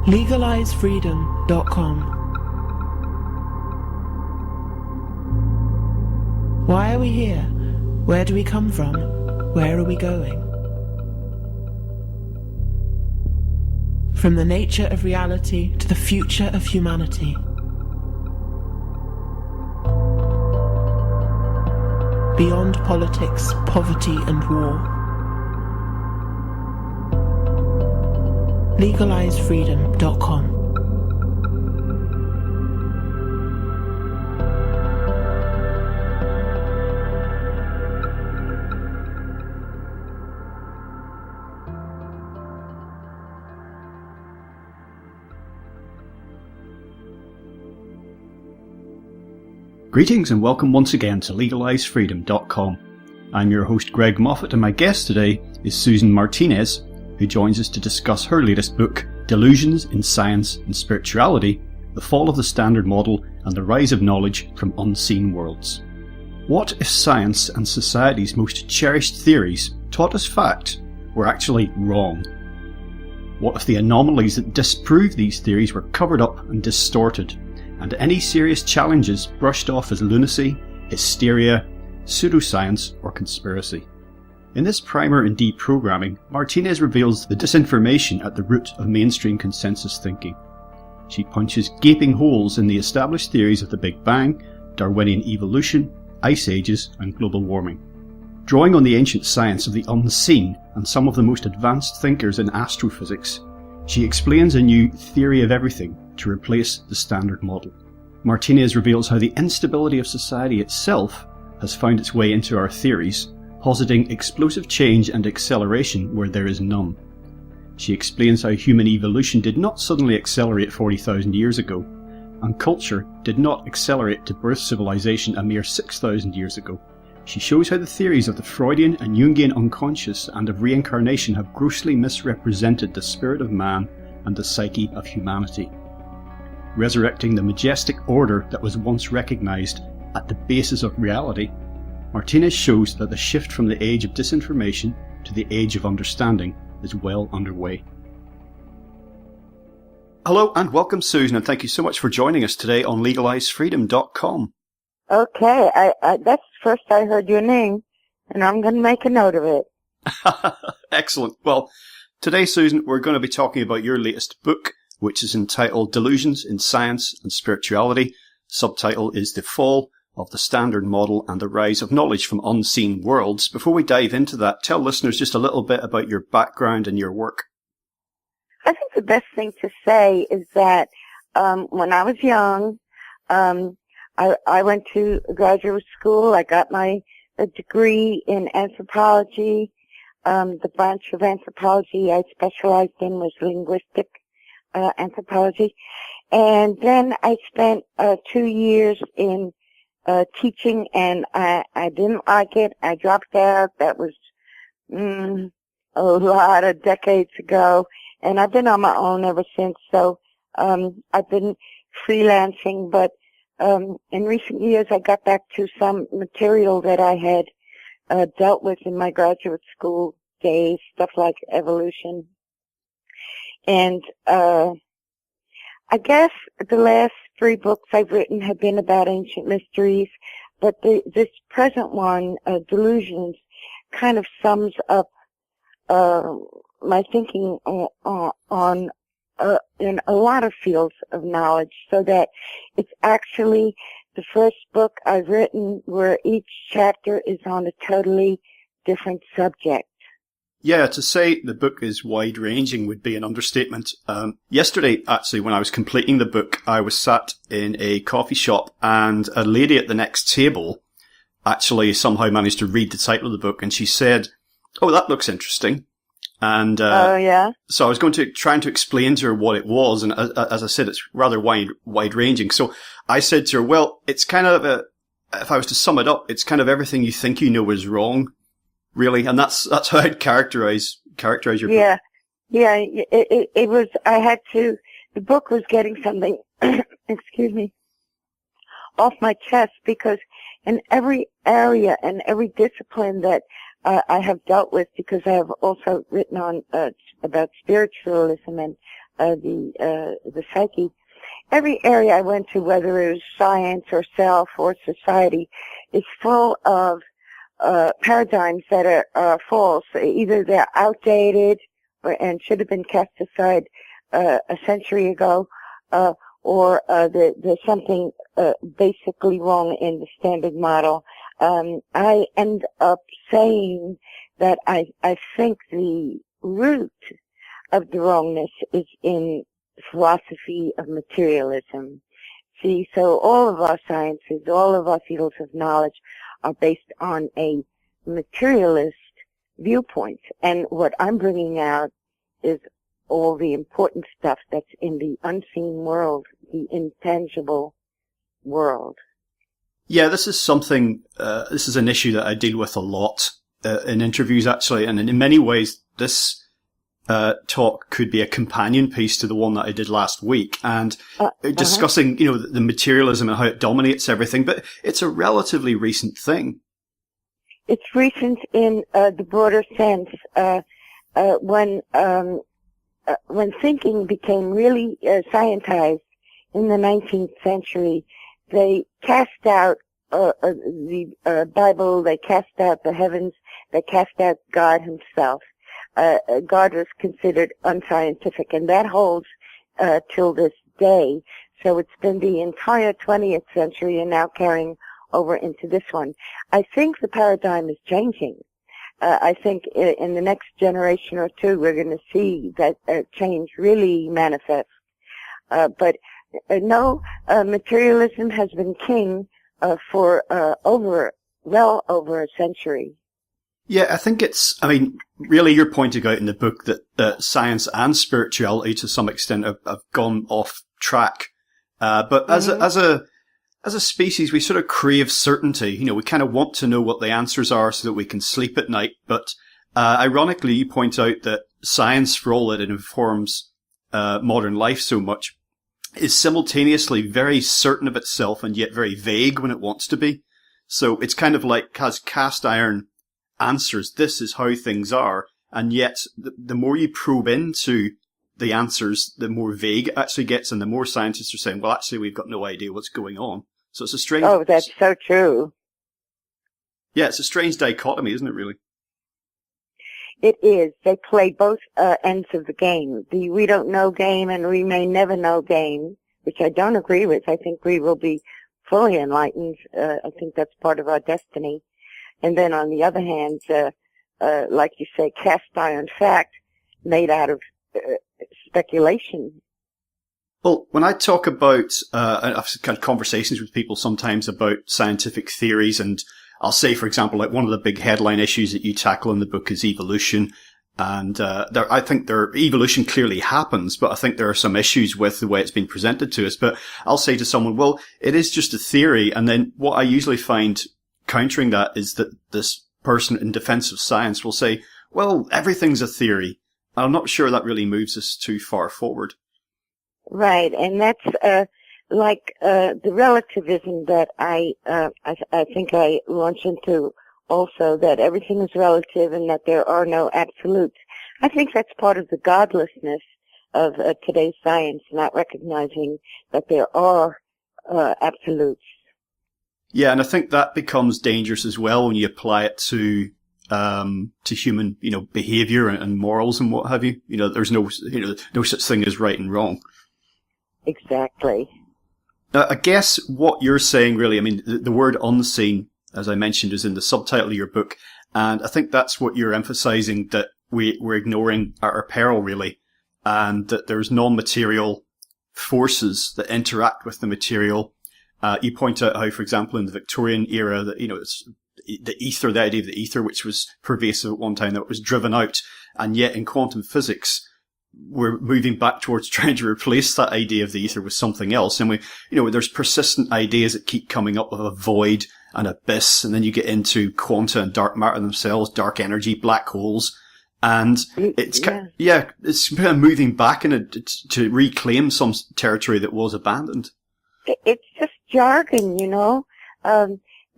LegalizeFreedom.com. Why are we here? Where do we come from? Where are we going? From the nature of reality to the future of humanity. Beyond politics, poverty and war. LegalizeFreedom.com. Greetings and welcome once again to LegalizeFreedom.com. I'm your host Greg Moffat, and my guest today is Susan Martinez, who joins us to discuss her latest book, Delusions in Science and Spirituality, The Fall of the Standard Model and the Rise of Knowledge from Unseen Worlds. What if science and society's most cherished theories, taught as fact, were actually wrong? What if the anomalies that disprove these theories were covered up and distorted, and any serious challenges brushed off as lunacy, hysteria, pseudo-science or conspiracy? In this primer in deprogramming, Martinez reveals the disinformation at the root of mainstream consensus thinking. She punches gaping holes in the established theories of the Big Bang, Darwinian evolution, ice ages and global warming. Drawing on the ancient science of the unseen and some of the most advanced thinkers in astrophysics, she explains a new theory of everything to replace the standard model. Martinez reveals how the instability of society itself has found its way into our theories, positing explosive change and acceleration where there is none. She explains how human evolution did not suddenly accelerate 40,000 years ago, and culture did not accelerate to birth civilization a mere 6,000 years ago. She shows how the theories of the Freudian and Jungian unconscious and of reincarnation have grossly misrepresented the spirit of man and the psyche of humanity. Resurrecting the majestic order that was once recognized at the basis of reality, Martinez shows that the shift from the age of disinformation to the age of understanding is well underway. Hello and welcome, Susan, and thank you so much for joining us today on LegalizeFreedom.com. Okay, that's the first I heard your name, and I'm going to make a note of it. Excellent. Well, today, Susan, we're going to be talking about your latest book, which is entitled Delusions in Science and Spirituality. Subtitle is The Fall of the Standard Model and the Rise of Knowledge from Unseen Worlds. Before we dive into that, tell listeners just a little bit about your background and your work. I think the best thing to say is that when I was young, I went to graduate school. I got my degree in anthropology. The branch of anthropology I specialized in was linguistic anthropology. And then I spent 2 years in teaching, and I didn't like it. I dropped out. That was a lot of decades ago, and I've been on my own ever since. So I've been freelancing, but in recent years I got back to some material that I had dealt with in my graduate school days, stuff like evolution. And I guess the last 3 books I've written have been about ancient mysteries, but this present one, Delusions, kind of sums up my thinking on in a lot of fields of knowledge, so that it's actually the first book I've written where each chapter is on a totally different subject. Yeah, to say the book is wide-ranging would be an understatement. Yesterday, actually, when I was completing the book, I was sat in a coffee shop, and a lady at the next table actually somehow managed to read the title of the book, and she said, "Oh, that looks interesting." And yeah. So I was trying to explain to her what it was, and as I said, it's rather wide-ranging. So I said to her, "Well, it's kind of if I was to sum it up, it's kind of everything you think you know is wrong, really." And that's how I'd characterize your book. Yeah. It was. I had to. The book was getting something. Excuse me. Off my chest, because in every area and every discipline that I have dealt with, because I have also written on about spiritualism and the psyche. Every area I went to, whether it was science or self or society, is full of paradigms that are false. Either they're outdated and should have been cast aside a century ago, or there's something basically wrong in the standard model. I end up saying that I think the root of the wrongness is in philosophy of materialism. See, so all of our sciences, all of our fields of knowledge are based on a materialist viewpoint. And what I'm bringing out is all the important stuff that's in the unseen world, the intangible world. Yeah, this is something, this is an issue that I deal with a lot in interviews, actually, and in many ways, this talk could be a companion piece to the one that I did last week, and discussing, the materialism and how it dominates everything, but it's a relatively recent thing. It's recent in the broader sense. When thinking became really scientized in the 19th century, they cast out the Bible, they cast out the heavens, they cast out God himself. God was considered unscientific, and that holds till this day. So it's been the entire 20th century and now carrying over into this one. I think the paradigm is changing. I think in the next generation or two we're going to see that change really manifest. But no, materialism has been king for well over a century. Yeah, I think really you're pointing out in the book that science and spirituality to some extent have gone off track. But as a species, we sort of crave certainty. We kind of want to know what the answers are so that we can sleep at night. But, ironically, you point out that science, for all that it informs, modern life so much, is simultaneously very certain of itself and yet very vague when it wants to be. So it's kind of like has cast iron answers. This is how things are. And yet the more you probe into the answers, the more vague it actually gets, and the more scientists are saying, well, actually, we've got no idea what's going on. So it's a strange... Oh, that's so true. Yeah, it's a strange dichotomy, isn't it, really? It is. They play both ends of the game. The we don't know game and we may never know game, which I don't agree with. I think we will be fully enlightened. I think that's part of our destiny. And then on the other hand, like you say, cast iron fact made out of speculation. Well, when I talk about, I've had conversations with people sometimes about scientific theories, and I'll say, for example, like one of the big headline issues that you tackle in the book is evolution. And, I think evolution clearly happens, but I think there are some issues with the way it's been presented to us. But I'll say to someone, well, it is just a theory. And then what I usually find countering that is that this person in defense of science will say, well, everything's a theory. I'm not sure that really moves us too far forward. Right, and that's like the relativism that I think I launch into also, that everything is relative and that there are no absolutes. I think that's part of the godlessness of today's science, not recognizing that there are absolutes. Yeah, and I think that becomes dangerous as well when you apply it to human, behavior and morals and what have you. There's no such thing as right and wrong. Exactly. Now, I guess what you're saying really, the word unseen, as I mentioned, is in the subtitle of your book. And I think that's what you're emphasizing, that we're ignoring at our peril, really. And that there's non-material forces that interact with the material. You point out how, for example, in the Victorian era, that, it's the ether, the idea of the ether, which was pervasive at one time, that was driven out. And yet in quantum physics, we're moving back towards trying to replace that idea of the ether with something else. And there's persistent ideas that keep coming up of a void, an abyss, and then you get into quanta and dark matter themselves, dark energy, black holes. And it's kind of moving back to reclaim some territory that was abandoned. It's just jargon,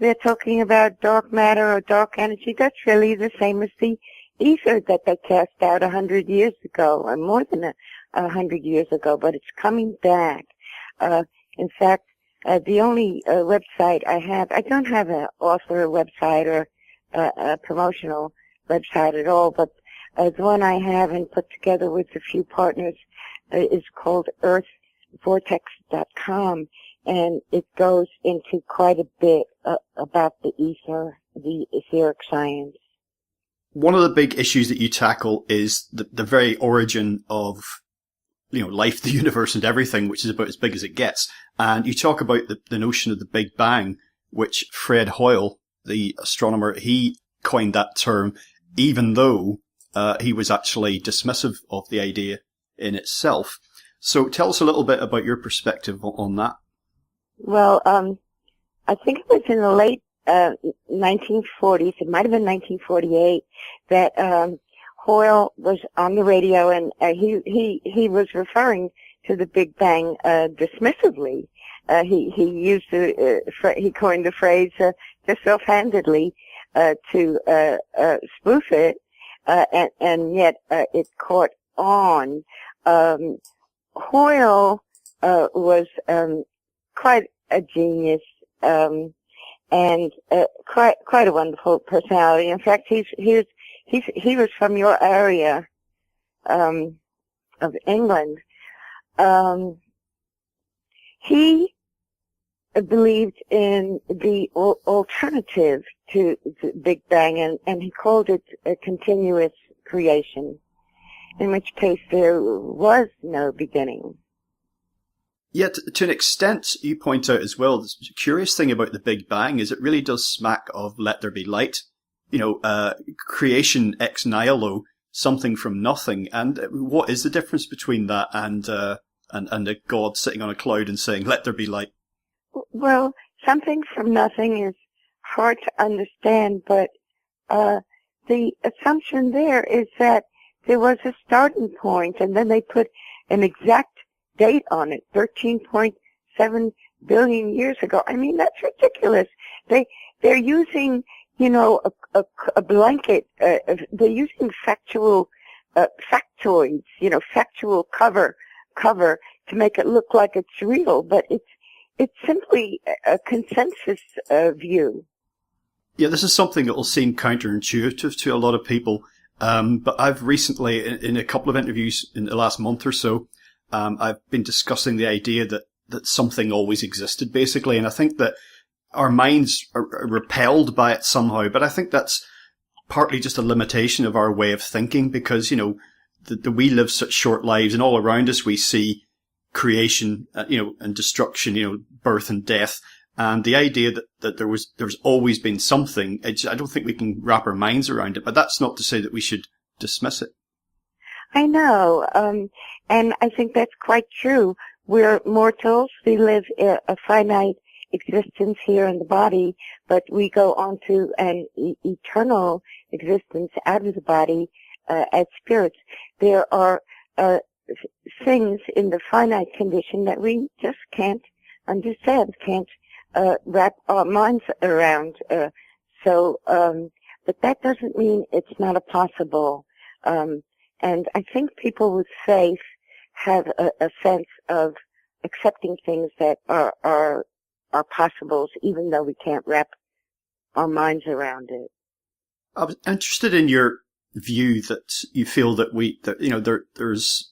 They're talking about dark matter or dark energy. That's really the same as the ether that they cast out 100 years ago, or more than 100 years ago, but it's coming back. In fact, the only website I don't have an author website or a promotional website at all, but the one I have and put together with a few partners is called earthvortex.com, and it goes into quite a bit about the ether, the etheric science. One of the big issues that you tackle is the very origin of, life, the universe and everything, which is about as big as it gets. And you talk about the notion of the Big Bang, which Fred Hoyle, the astronomer, he coined that term, even though he was actually dismissive of the idea in itself. So tell us a little bit about your perspective on that. Well, I think it was in the late 1940s, it might have been 1948, that Hoyle was on the radio, and he was referring to the Big Bang dismissively. He coined the phrase just offhandedly to spoof it, and yet it caught on. Hoyle was quite a genius, and quite a wonderful personality. In fact, he was from your area of England. He believed in the alternative to the Big Bang, and he called it a continuous creation, in which case there was no beginning. Yet, to an extent, you point out as well, the curious thing about the Big Bang is it really does smack of let there be light. Creation ex nihilo, something from nothing. And what is the difference between that and a God sitting on a cloud and saying, let there be light? Well, something from nothing is hard to understand, but the assumption there is that there was a starting point, and then they put an exact date on it, 13.7 billion years ago. I mean, that's ridiculous. They're using, a blanket. They're using factual factoids, factual cover to make it look like it's real, but it's simply a consensus view. Yeah, this is something that will seem counterintuitive to a lot of people. But I've recently, in a couple of interviews in the last month or so, I've been discussing the idea that something always existed, basically. And I think that our minds are repelled by it somehow. But I think that's partly just a limitation of our way of thinking because, we live such short lives, and all around us we see creation, and destruction, birth and death. And the idea that there's always been something, I don't think we can wrap our minds around it, but that's not to say that we should dismiss it. I know, and I think that's quite true. We're mortals, we live a finite existence here in the body, but we go on to an eternal existence out of the body as spirits. There are things in the finite condition that we just can't understand, can't wrap our minds around. But that doesn't mean it's not a possible. And I think people with faith have a sense of accepting things that are possibles, even though we can't wrap our minds around it. I was interested in your view that you feel that there's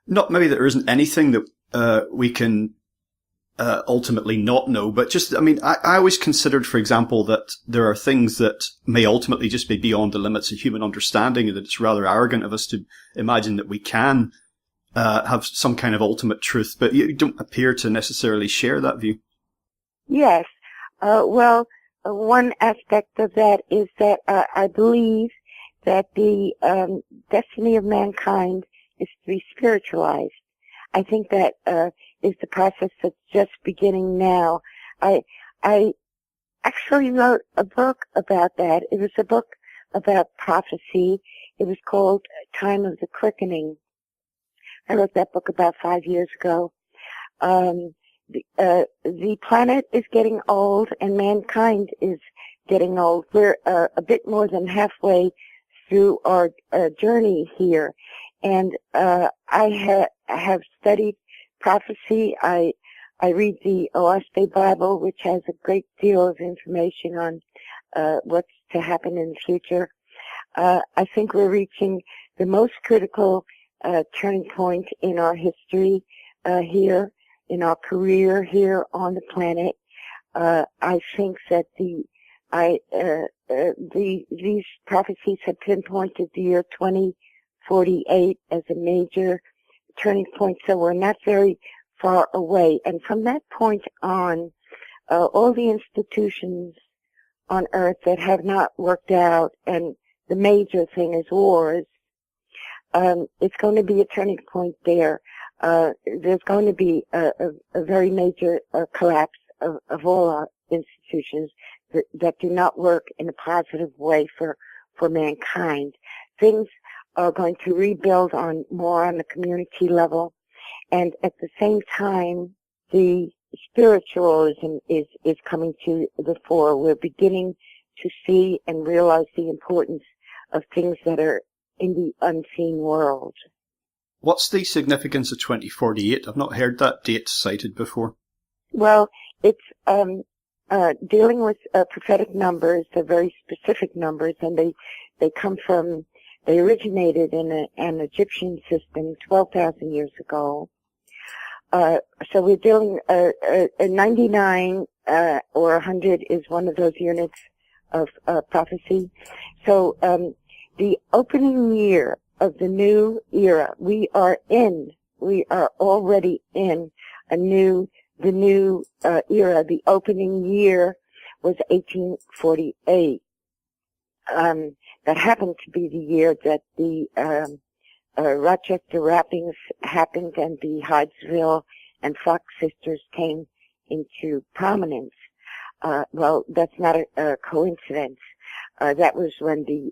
not maybe there isn't anything that we can ultimately not know, but just, I always considered, for example, that there are things that may ultimately just be beyond the limits of human understanding, and that it's rather arrogant of us to imagine that we can have some kind of ultimate truth, but you don't appear to necessarily share that view. Yes. One aspect of that is that I believe that the destiny of mankind is to be spiritualized. I think that is the process that's just beginning now. I actually wrote a book about that. It was a book about prophecy. It was called Time of the Quickening. I wrote that book about 5 years ago. The planet is getting old and mankind is getting old. We're a bit more than halfway through our journey here. And I have studied prophecy. I read the Oaspe Bible, which has a great deal of information on what's to happen in the future. I think we're reaching the most critical turning point in our history here, in our career here on the planet. I think that these prophecies have pinpointed the year 2048 as a major turning point, so we're not very far away. And from that point on, all the institutions on Earth that have not worked out, and the major thing is wars, it's going to be a turning point there. There's going to be a very major collapse of all our institutions that do not work in a positive way for mankind. Things are going to rebuild more on the community level, and at the same time, the spiritualism is coming to the fore. We're beginning to see and realize the importance of things that are in the unseen world. What's the significance of 2048? I've not heard that date cited before. Well, it's dealing with prophetic numbers. They're very specific numbers, and they originated in an Egyptian system 12,000 years ago. So we're dealing, 99 or 100 is one of those units of prophecy. So the opening year of the new era, we are already in the new era. The opening year was 1848. That happened to be the year that the Rochester rappings happened and the Hydesville and Fox sisters came into prominence. Well, that's not a coincidence. That was when the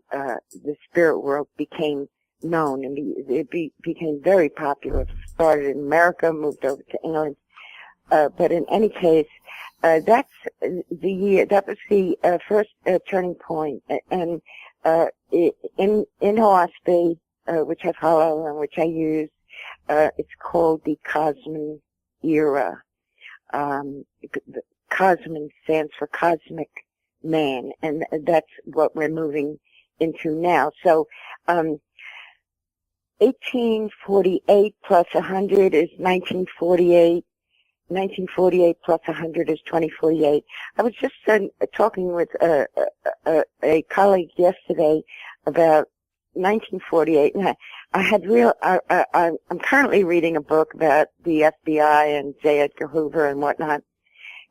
spirit world became known, and it became very popular. It started in America, moved over to England. But in any case, that's the year. That was the first turning point. And in Oaspe, which I follow and which I use, it's called the Cosman era. Cosman stands for cosmic man, and that's what we're moving into now. So 1848 plus 100 is 1948. 1948 plus 100 is 2048. I was just talking with a colleague yesterday about 1948, and I'm currently reading a book about the FBI and J. Edgar Hoover and whatnot,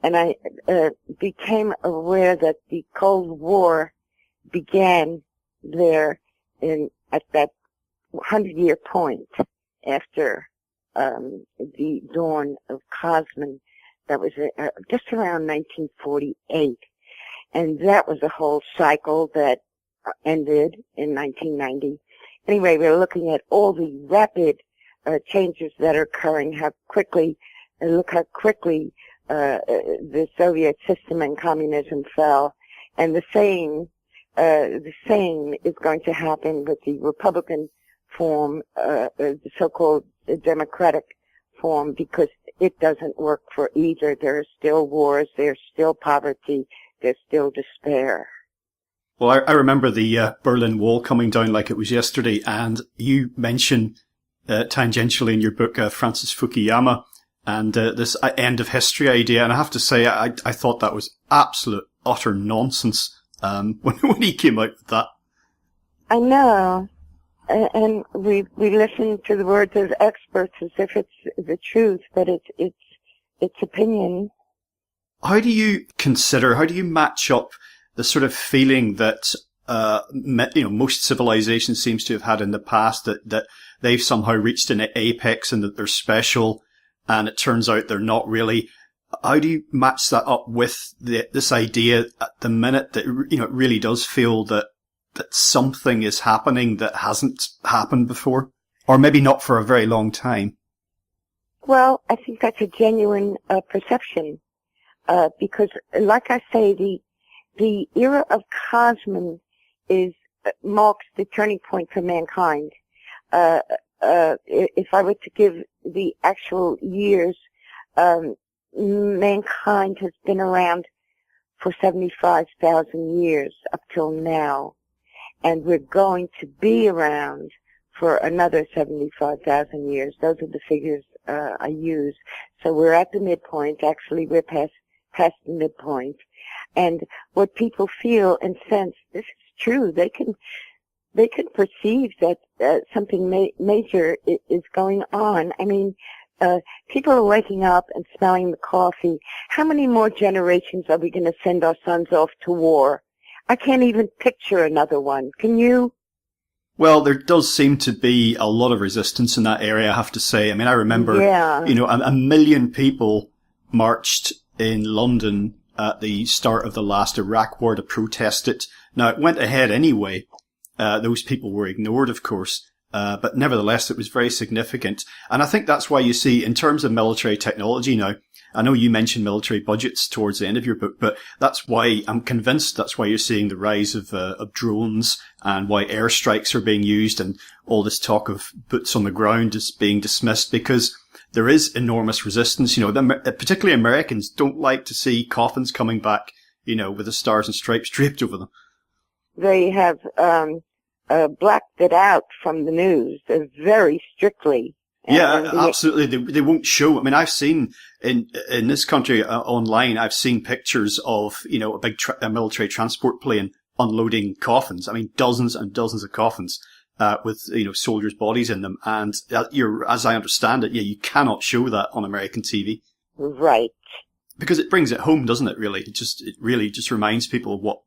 and I became aware that the Cold War began there at that 100-year point after the dawn of Cosman. That was just around 1948, and that was a whole cycle that ended in 1990. Anyway, we're looking at all the rapid changes that are occurring. How quickly the Soviet system and communism fell, and the same is going to happen with the Republican form, the so-called Democratic form, because it doesn't work for either. There are still wars, there's still poverty, there's still despair. Well, I remember the Berlin Wall coming down like it was yesterday, and you mention tangentially in your book Francis Fukuyama and this end of history idea, and I have to say I thought that was absolute utter nonsense when he came out with that. I know. And we listen to the words of experts as if it's the truth, but it's opinion. How do you match up the sort of feeling that most civilizations seems to have had in the past, that they've somehow reached an apex and that they're special, and it turns out they're not really? How do you match that up with this idea at the minute that it really does feel that something is happening that hasn't happened before, or maybe not for a very long time? Well, I think that's a genuine perception, because, like I say, the era of Cosman marks the turning point for mankind. if I were to give the actual years, mankind has been around for 75,000 years up till now, and we're going to be around for another 75,000 years. Those are the figures I use. So we're at the midpoint. Actually, we're past the midpoint. And what people feel and sense, this is true. They can perceive that something major is going on. I mean, people are waking up and smelling the coffee. How many more generations are we going to send our sons off to war? I can't even picture another one. Can you? Well, there does seem to be a lot of resistance in that area, I have to say. I mean, I remember, a million people marched in London at the start of the last Iraq war to protest it. Now, it went ahead anyway. Those people were ignored, of course. But nevertheless, it was very significant. And I think that's why you see, in terms of military technology now, I know you mentioned military budgets towards the end of your book, but that's why I'm convinced that's why you're seeing the rise of drones and why airstrikes are being used and all this talk of boots on the ground is being dismissed, because there is enormous resistance. Particularly Americans don't like to see coffins coming back, with the stars and stripes draped over them. They have, blacked it out from the news very strictly. Absolutely. They won't show. I mean, I've seen in this country online, I've seen pictures of, a big military transport plane unloading coffins. I mean, dozens and dozens of coffins, with, soldiers' bodies in them. And as I understand it, you cannot show that on American TV. Right. Because it brings it home, doesn't it, really? It really just reminds people of what,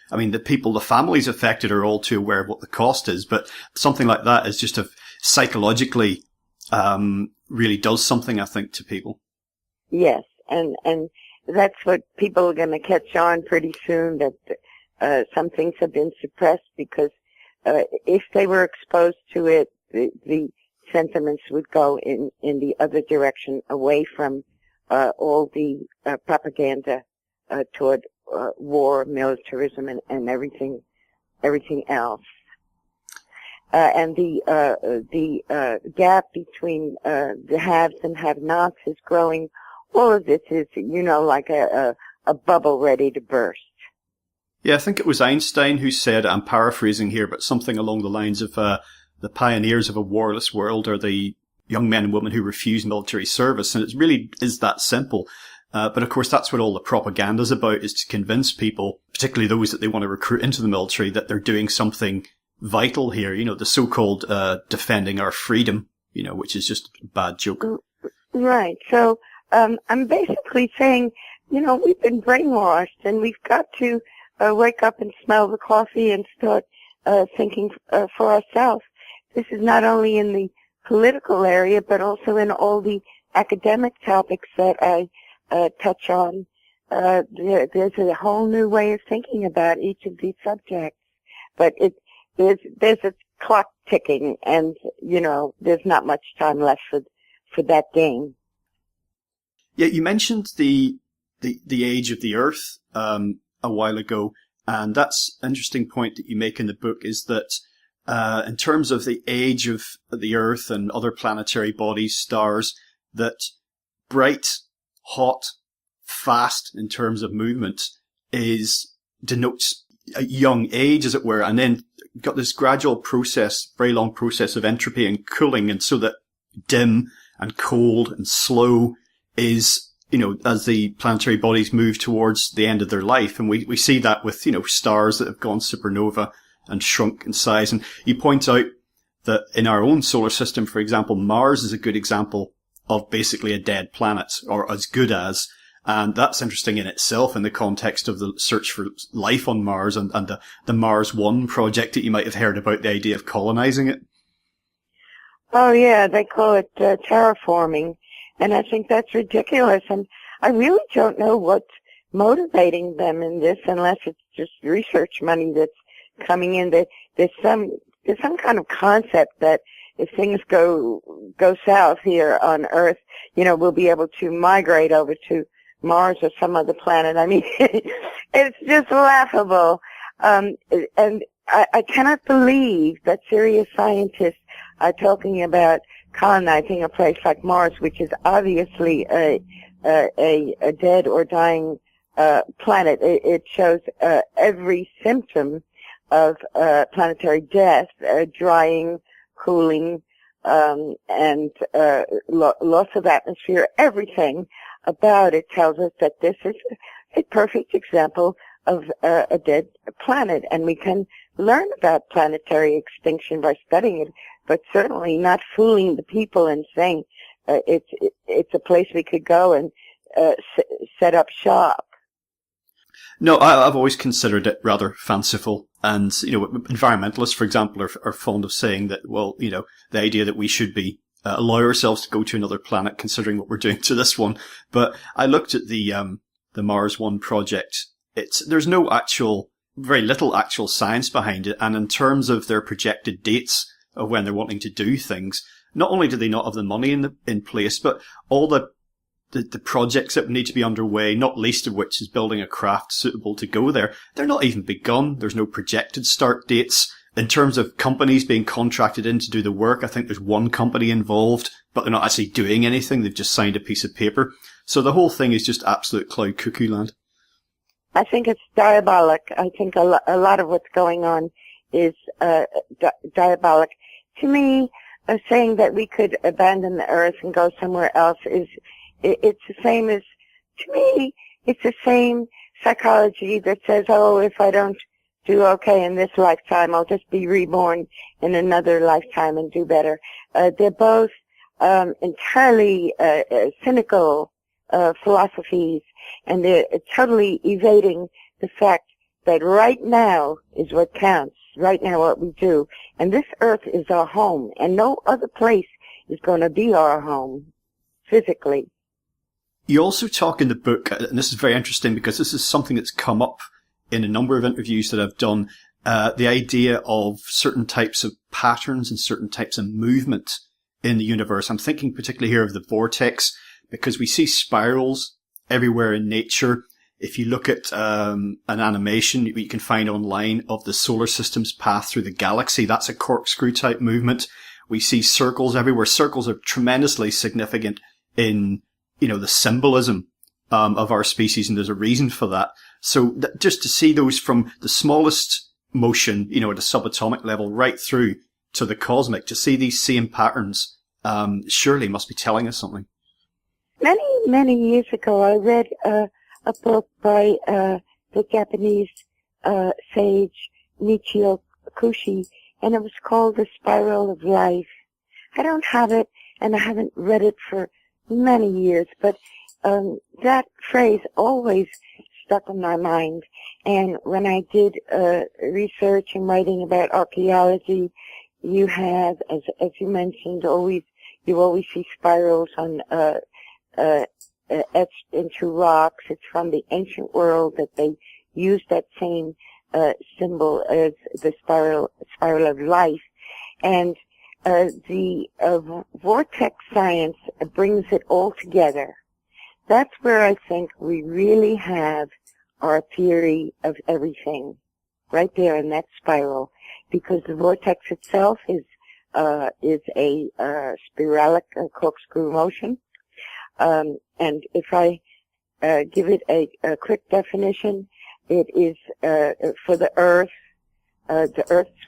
the families affected are all too aware of what the cost is, but something like that is just psychologically, really does something, I think, to people. Yes, and that's what people are going to catch on pretty soon, that some things have been suppressed because if they were exposed to it, the sentiments would go in the other direction, away from all the propaganda toward war, militarism, and everything else. And the gap between the haves and have-nots is growing. All of this is, like a bubble ready to burst. Yeah, I think it was Einstein who said, I'm paraphrasing here, but something along the lines of the pioneers of a warless world are the young men and women who refuse military service. And it really is that simple. But of course, that's what all the propaganda's about, is to convince people, particularly those that they want to recruit into the military, that they're doing something vital here, the so-called defending our freedom, which is just a bad joke. Right. So I'm basically saying, we've been brainwashed, and we've got to wake up and smell the coffee and start thinking for ourselves. This is not only in the political area, but also in all the academic topics that I touch on. There's a whole new way of thinking about each of these subjects, but there's a clock ticking, and there's not much time left for that game. Yeah, you mentioned the age of the Earth a while ago, and that's an interesting point that you make in the book, is that in terms of the age of the Earth and other planetary bodies, stars, that bright, hot, fast in terms of movement denotes a young age, as it were, and then got this gradual process, very long process of entropy and cooling, and so that dim and cold and slow is, as the planetary bodies move towards the end of their life. And we see that with, stars that have gone supernova and shrunk in size. And you point out that in our own solar system, for example, Mars is a good example of basically a dead planet, or as good as. And that's interesting in itself in the context of the search for life on Mars and the Mars One project that you might have heard about, the idea of colonizing it. Oh, yeah, they call it terraforming. And I think that's ridiculous. And I really don't know what's motivating them in this, unless it's just research money that's coming in. There's some kind of concept that if things go south here on Earth, we'll be able to migrate over to Mars or some other planet. I mean, it's just laughable. And I cannot believe that serious scientists talking about colonizing a place like Mars, which is obviously a dead or dying planet. It shows every symptom of planetary death: drying, cooling, and loss of atmosphere. Everything about it tells us that this is a perfect example of a dead planet, and we can learn about planetary extinction by studying it, but certainly not fooling the people and saying it's a place we could go and set up shop. No, I've always considered it rather fanciful. And, environmentalists, for example, are fond of saying that, well, the idea that we should be allow ourselves to go to another planet considering what we're doing to this one. But I looked at the Mars One project. There's very little actual science behind it. And in terms of their projected dates of when they're wanting to do things, not only do they not have the money in place, but all the projects that need to be underway, not least of which is building a craft suitable to go there, they're not even begun. There's no projected start dates. In terms of companies being contracted in to do the work, I think there's one company involved, but they're not actually doing anything. They've just signed a piece of paper. So the whole thing is just absolute cloud cuckoo land. I think it's diabolic. I think a lot of what's going on is diabolic. To me, saying that we could abandon the Earth and go somewhere else it's the same as, to me, it's the same psychology that says, oh, if I don't do okay in this lifetime, I'll just be reborn in another lifetime and do better. They're both entirely cynical philosophies, and they're totally evading the fact that right now is what counts, right now what we do. And this Earth is our home, and no other place is going to be our home physically. You also talk in the book, and this is very interesting because this is something that's come up in a number of interviews that I've done, the idea of certain types of patterns and certain types of movement in the universe. I'm thinking particularly here of the vortex, because we see spirals everywhere in nature. If you look at an animation you can find online of the solar system's path through the galaxy, that's a corkscrew type movement. We see circles everywhere. Circles are tremendously significant in the symbolism of our species, and there's a reason for that. So just to see those from the smallest motion, at a subatomic level, right through to the cosmic, to see these same patterns, surely must be telling us something. Many, many years ago, I read a book by the Japanese sage Michio Kushi, and it was called The Spiral of Life. I don't have it, and I haven't read it for many years, but that phrase always stuck in my mind. And when I did research and writing about archaeology, you have, as you mentioned, you always see spirals on etched into rocks. It's from the ancient world that they used that same symbol as the spiral of life. And the vortex science brings it all together. That's where I think we really have our theory of everything, right there in that spiral, because the vortex itself is a spiralic corkscrew motion. And if I give it a quick definition, it is for the Earth's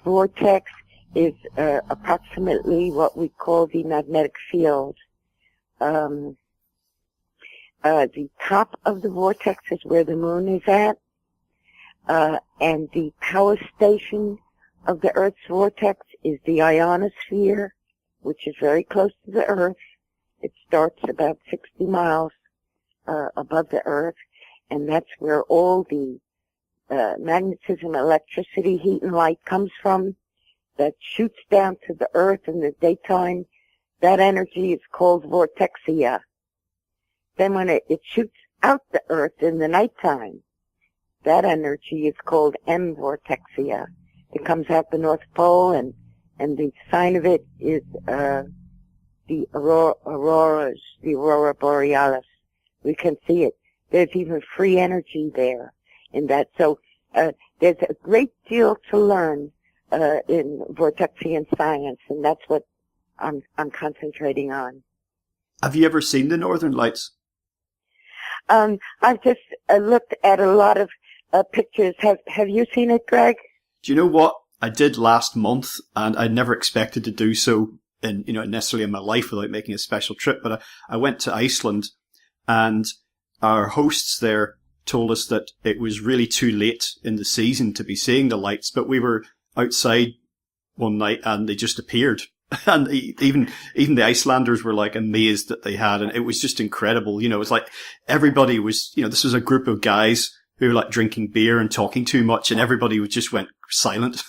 vortex is approximately what we call the magnetic field. The top of the vortex is where the moon is at, and the power station of the Earth's vortex is the ionosphere, which is very close to the Earth. It starts about 60 miles above the Earth, and that's where all the magnetism, electricity, heat, and light comes from. That shoots down to the Earth in the daytime. That energy is called vortexia. Then when it shoots out the Earth in the nighttime, that energy is called M-vortexia. It comes out the North Pole, and the sign of it is the aurora borealis. We can see it. There's even free energy there in that. So there's a great deal to learn in vortexian science, and that's what I'm concentrating on. Have you ever seen the Northern Lights? I've just looked at a lot of pictures. Have you seen it, Greg? Do you know what? I did last month, and I never expected to do so in, necessarily in my life without making a special trip. But I went to Iceland, and our hosts there told us that it was really too late in the season to be seeing the lights. But we were outside one night, and they just appeared. And even the Icelanders were like amazed that they had, and it was just incredible. It was like everybody was, this was a group of guys who were like drinking beer and talking too much, and everybody just went silent.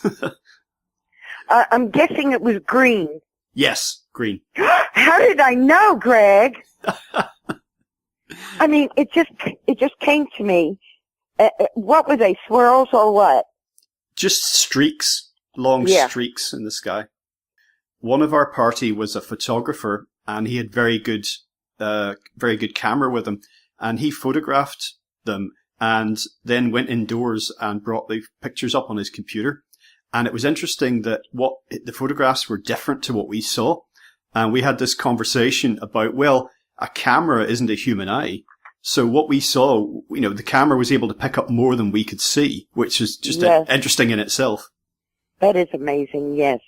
I'm guessing it was green. Yes, green. How did I know, Greg? I mean, it just came to me. What were they, swirls or what? Just streaks, long streaks in the sky. One of our party was a photographer, and he had very good camera with him, and he photographed them and then went indoors and brought the pictures up on his computer. And it was interesting that the photographs were different to what we saw. And we had this conversation about, well, a camera isn't a human eye. So what we saw, the camera was able to pick up more than we could see, which is just interesting in itself. That is amazing, yes.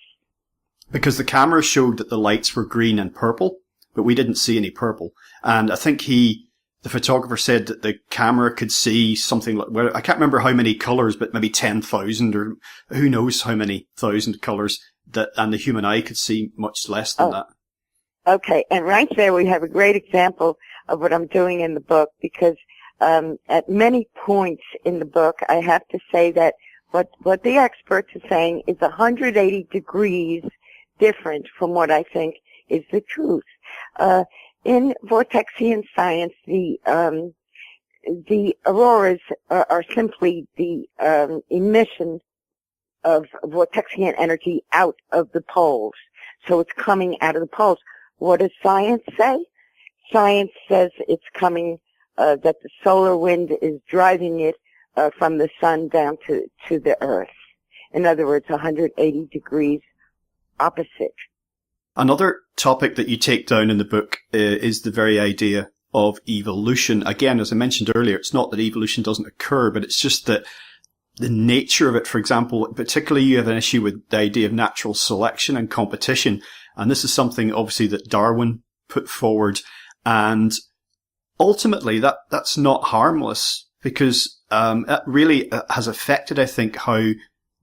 Because the camera showed that the lights were green and purple, but we didn't see any purple. And I think the photographer said that the camera could see something like, well, I can't remember how many colors, but maybe 10,000 or who knows how many thousand colors and the human eye could see much less than that. Okay. And right there we have a great example of what I'm doing in the book, because, at many points in the book, I have to say that what the experts are saying is 180 degrees different from what I think is the truth. In Vortexian science, the auroras are simply the emission of Vortexian energy out of the poles. So it's coming out of the poles. What does science say? Science says it's coming, that the solar wind is driving it from the sun down to the earth. In other words, 180 degrees opposite. Another topic that you take down in the book is the very idea of evolution. Again, as I mentioned earlier, it's not that evolution doesn't occur, but it's just that the nature of it. For example, particularly you have an issue with the idea of natural selection and competition. And this is something obviously that Darwin put forward. And ultimately that's not harmless, because it really has affected, I think, how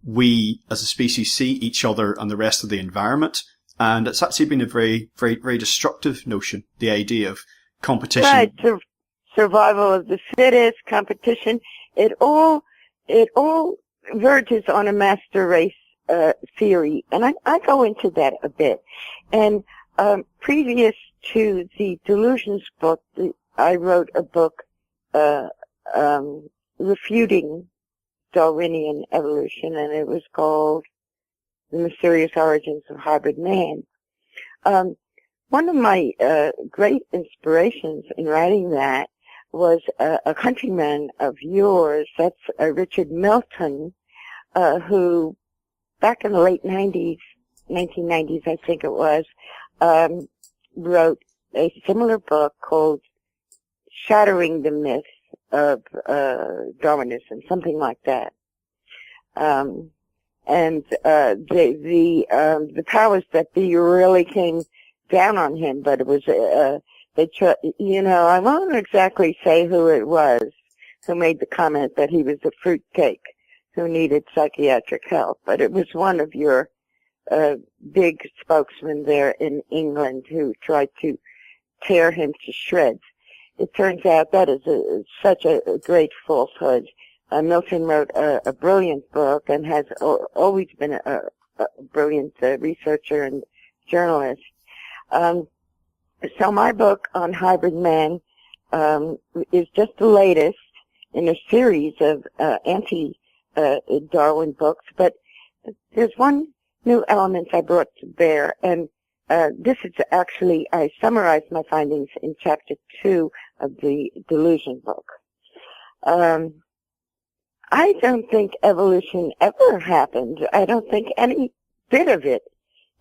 we as a species see each other and the rest of the environment. And it's actually been a very, very, very destructive notion, the idea of competition. Right, survival of the fittest, competition. It all verges on a master race theory, and I go into that a bit. And previous to the Delusions book, I wrote a book refuting Darwinian evolution, and it was called The Mysterious Origins of Hybrid Man. One of my great inspirations in writing that was a countryman of yours, that's Richard Milton, who back in the late 1990s, I think it was, wrote a similar book called Shattering the Myth of Darwinism, something like that. And the powers that be really came down on him, but it was I won't exactly say who it was who made the comment that he was a fruitcake who needed psychiatric help, but it was one of your big spokesmen there in England who tried to tear him to shreds. It turns out that is such a great falsehood. Milton wrote a brilliant book and has always been a brilliant researcher and journalist. So my book on hybrid man is just the latest in a series of anti-Darwin books, but there's one new element I brought to bear, and this is actually, I summarized my findings in chapter 2 of the Delusion book. I don't think evolution ever happened. I don't think any bit of it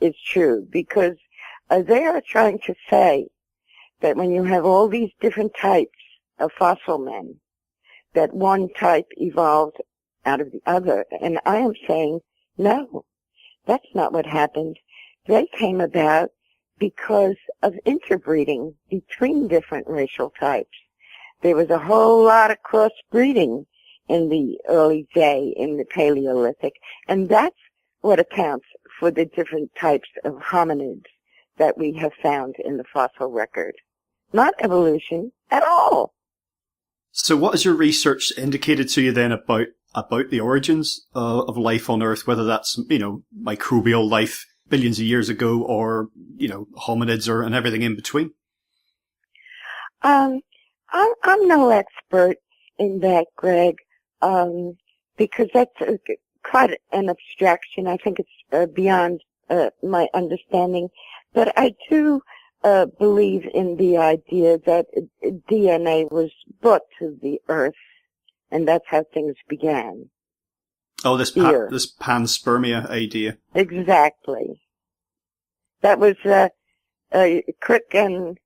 is true, because they are trying to say that when you have all these different types of fossil men, that one type evolved out of the other. And I am saying, no, that's not what happened. They came about because of interbreeding between different racial types. There was a whole lot of crossbreeding in the early day, in the Paleolithic, and that's what accounts for the different types of hominids that we have found in the fossil record. Not evolution at all. So what has your research indicated to you then about the origins of life on Earth, whether that's, microbial life billions of years ago or, hominids and everything in between? I'm no expert in that, Greg, because that's quite an abstraction. I think it's beyond my understanding. But I do believe in the idea that DNA was brought to the Earth, and that's how things began. Oh, this panspermia idea. Exactly. That was Crick, and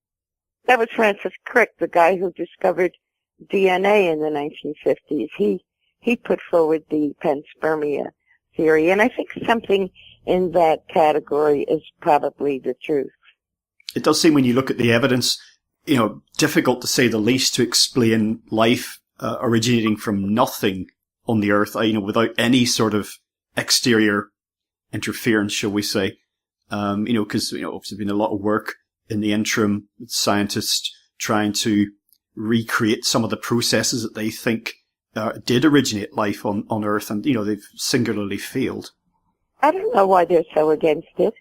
that was Francis Crick, the guy who discovered DNA in the 1950s. He put forward the panspermia theory, and I think something in that category is probably the truth. It does seem, when you look at the evidence, difficult to say the least to explain life originating from nothing on the Earth, without any sort of exterior interference, shall we say. Because, obviously been a lot of work in the interim with scientists trying to recreate some of the processes that they think did originate life on Earth, and, they've singularly failed. I don't know why they're so against it.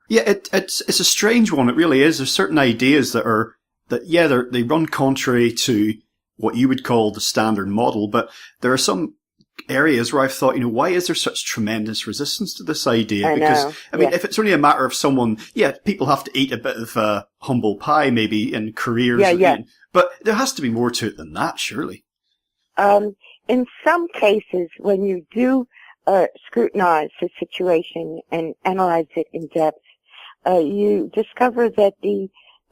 Yeah, it's a strange one. It really is. There's certain ideas they run contrary to what you would call the standard model, but there are some areas where I've thought, why is there such tremendous resistance to this idea? Because, if it's only a matter of someone, people have to eat a bit of humble pie maybe in careers. But there has to be more to it than that, surely. In some cases, when you do scrutinize the situation and analyze it in depth, you discover that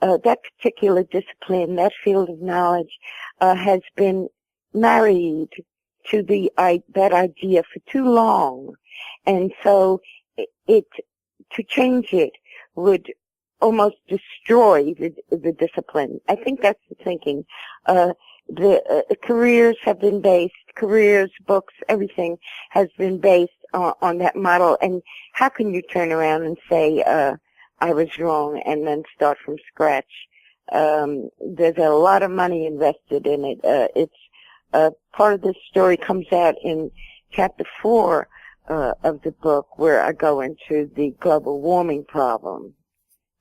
that particular discipline, that field of knowledge, has been married to that idea for too long, and so to change it would almost destroy the discipline. I think that's the thinking. Careers, books, everything has been based on that model. And how can you turn around and say, I was wrong, and then start from scratch? There's a lot of money invested in it. Part of this story comes out in chapter 4 of the book, where I go into the global warming problem.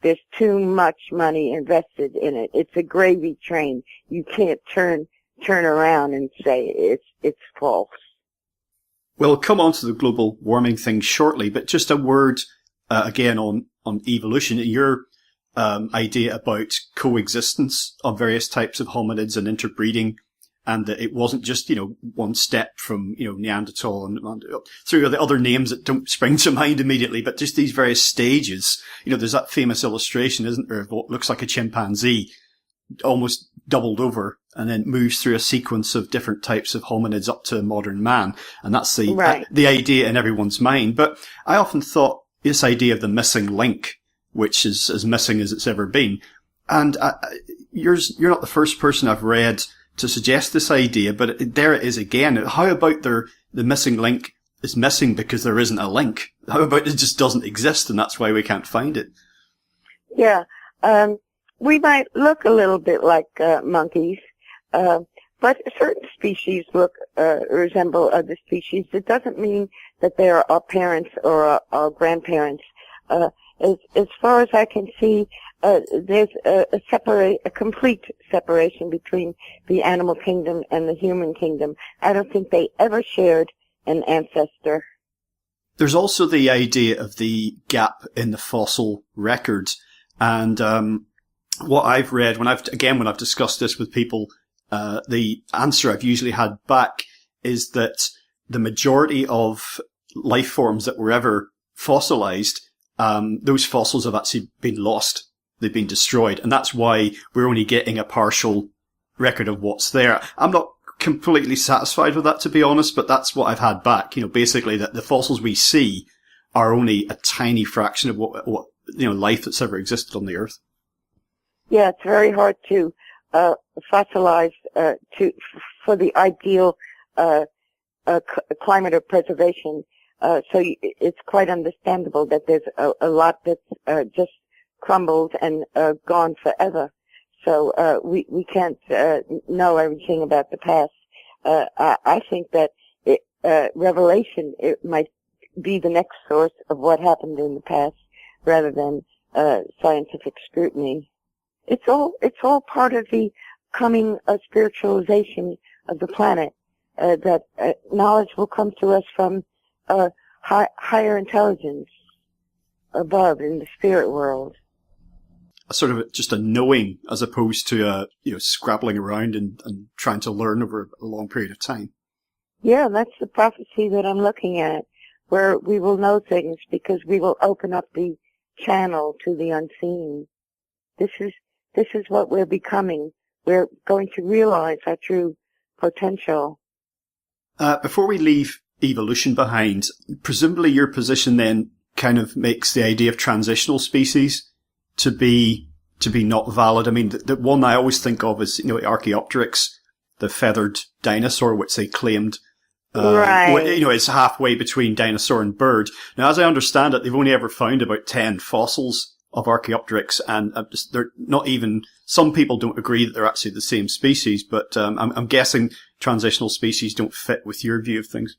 There's too much money invested in it. It's a gravy train. You can't turn around and say it's false. We'll come on to the global warming thing shortly, but just a word again on evolution. Your idea about coexistence of various types of hominids and interbreeding, and that it wasn't just, one step from, Neanderthal and through the other names that don't spring to mind immediately, but just these various stages. There's that famous illustration, isn't there, of what looks like a chimpanzee almost doubled over and then moves through a sequence of different types of hominids up to modern man. And that's the idea in everyone's mind. But I often thought this idea of the missing link, which is as missing as it's ever been. And you're not the first person I've read to suggest this idea, but there it is again. How about the missing link is missing because there isn't a link? How about it just doesn't exist and that's why we can't find it? Yeah. We might look a little bit like monkeys, but certain species resemble other species. It doesn't mean that they are our parents or our grandparents. As far as I can see, there's a complete separation between the animal kingdom and the human kingdom. I don't think they ever shared an ancestor. There's also the idea of the gap in the fossil record, and what I've read when I've discussed this with people, the answer I've usually had back is that the majority of life forms that were ever fossilized those fossils have actually been lost. They've been destroyed. And that's why we're only getting a partial record of what's there. I'm not completely satisfied with that, to be honest, but that's what I've had back. Basically that the fossils we see are only a tiny fraction of what life that's ever existed on the Earth. Yeah, it's very hard to fossilize for the ideal climate of preservation. It's quite understandable that there's a lot that's just crumbled and gone forever. So we can't know everything about the past. I think that revelation, it might be the next source of what happened in the past rather than scientific scrutiny. It's all part of the coming spiritualization of the planet, that knowledge will come to us from higher intelligence above in the spirit world. A sort of just a knowing as opposed to scrabbling around and trying to learn over a long period of time. Yeah, that's the prophecy that I'm looking at, where we will know things because we will open up the channel to the unseen. This is what we're becoming. We're going to realize our true potential. Before we leave evolution behind, presumably your position then kind of makes the idea of transitional species to be not valid. I mean, the one I always think of is, Archaeopteryx, the feathered dinosaur, which they claimed, right. It's halfway between dinosaur and bird. Now, as I understand it, they've only ever found about 10 fossils of Archaeopteryx, and they're not even, some people don't agree that they're actually the same species, but I'm guessing transitional species don't fit with your view of things.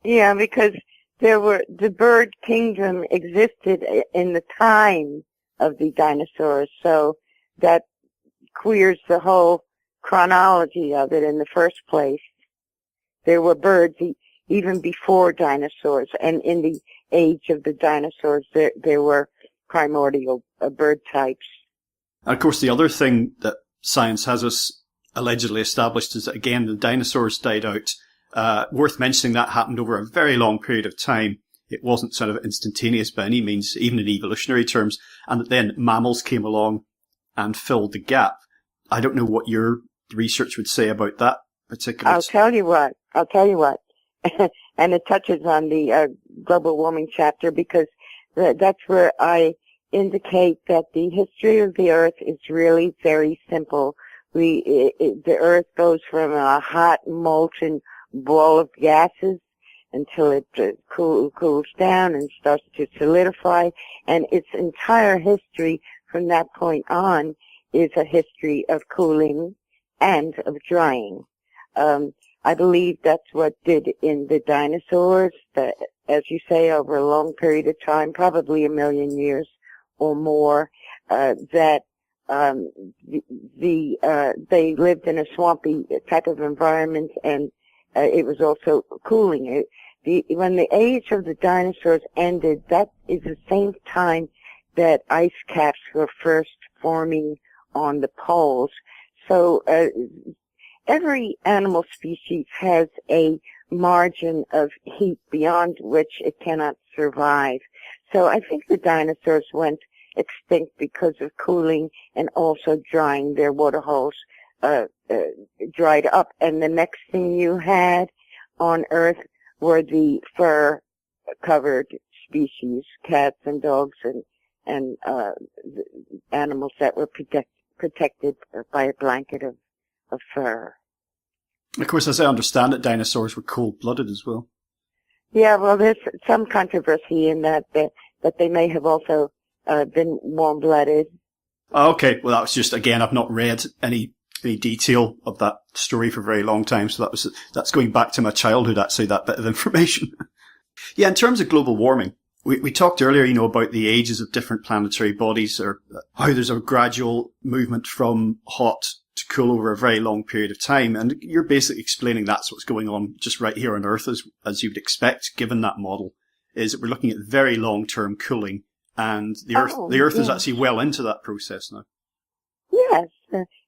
Yeah, because the bird kingdom existed in the time of the dinosaurs, so that queers the whole chronology of it in the first place. There were birds even before dinosaurs, and in the age of the dinosaurs, there were primordial bird types. And of course, the other thing that science has us allegedly established is that, again, the dinosaurs died out. Worth mentioning, that happened over a very long period of time. It wasn't sort of instantaneous by any means, even in evolutionary terms, and that then mammals came along and filled the gap. I don't know what your research would say about that particular... I'll tell you what. And it touches on the global warming chapter, because that's where I indicate that the history of the Earth is really very simple. The Earth goes from a hot, molten ball of gases until it cools down and starts to solidify, and its entire history from that point on is a history of cooling and of drying. I believe that's what did in the dinosaurs, that, as you say, over a long period of time, probably 1 million years or more, that they lived in a swampy type of environment, and it was also cooling. When the age of the dinosaurs ended, that is the same time that ice caps were first forming on the poles. So every animal species has a margin of heat beyond which it cannot survive. So I think the dinosaurs went extinct because of cooling and also drying. Their water holes dried up. And the next thing you had on Earth were the fur-covered species, cats and dogs and animals that were protected by a blanket of fur. Of course, as I understand it, dinosaurs were cold-blooded as well. Yeah, well, there's some controversy in that they may have also been warm-blooded. Okay, well, that was just, again, I've not read any detail of that story for a very long time, so that's going back to my childhood, actually, that bit of information. Yeah, in terms of global warming, we talked earlier, about the ages of different planetary bodies, or how there's a gradual movement from hot to cool over a very long period of time, and you're basically explaining that's what's going on just right here on Earth, as you would expect, given that model, is that we're looking at very long-term cooling, and the Earth is actually well into that process now. Yes,